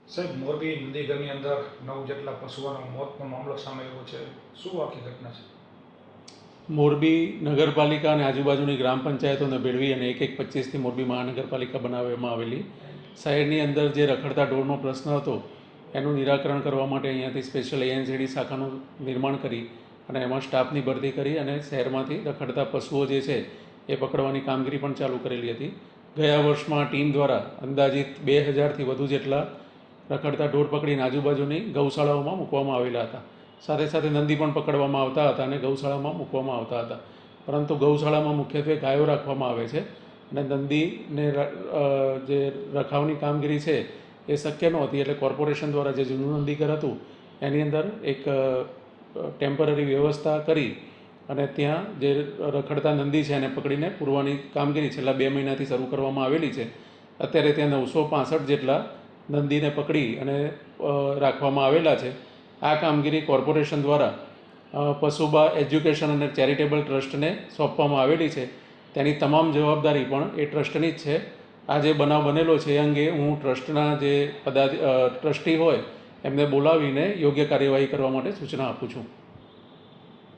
સાહેબ, મોરબી નંદીગરની અંદર 9 જેટલા પશુઓના મોતનો મામલો સામે આવ્યો છે. શું આખી ઘટના છે? મોરબી નગરપાલિકા અને આજુબાજુની ગ્રામ પંચાયતોને ભેળવી અને 1-1-25થી મોરબી મહાનગરપાલિકા બનાવવામાં આવેલી. શહેરની અંદર જે રખડતા ઢોરનો પ્રશ્ન હતો એનું નિરાકરણ કરવા માટે અહીંયાથી સ્પેશિયલ ANCD શાખાનું નિર્માણ કરી અને એમાં સ્ટાફની ભરતી કરી અને શહેરમાંથી રખડતા પશુઓ જે છે એ પકડવાની કામગીરી પણ ચાલુ કરેલી હતી. ગયા વર્ષમાં ટીમ દ્વારા અંદાજિત 2000થી વધુ જેટલા રખડતા ઢોર પકડીને આજુબાજુની ગૌશાળાઓમાં મૂકવામાં આવેલા હતા. સાથે સાથે નંદી પણ પકડવામાં આવતા હતા અને ગૌશાળામાં મૂકવામાં આવતા હતા. પરંતુ ગૌશાળામાં મુખ્યત્વે ગાયો રાખવામાં આવે છે અને નંદીને જે રખાવની કામગીરી છે એ શક્ય નહોતી, એટલે કોર્પોરેશન દ્વારા જે જૂનું નંદીઘર હતું એની અંદર એક ટેમ્પરરી વ્યવસ્થા કરી અને ત્યાં જે રખડતા નંદી છે એને પકડીને પૂરવાની કામગીરી છેલ્લા 2 મહિનાથી શરૂ કરવામાં આવેલી છે. અત્યારે ત્યાં 965 જેટલા નંદીને પકડી અને રાખવામાં આવેલા છે. આ કામગીરી કોર્પોરેશન દ્વારા પશુબા એજ્યુકેશન અને ચેરિટેબલ ટ્રસ્ટને સોંપવામાં આવેલી છે. તેની તમામ જવાબદારી પણ એ ટ્રસ્ટની જ છે. આ જે બનાવ બનેલો છે એ અંગે હું ટ્રસ્ટના જે ટ્રસ્ટી હોય એમને બોલાવીને યોગ્ય કાર્યવાહી કરવા માટે સૂચના આપું છું.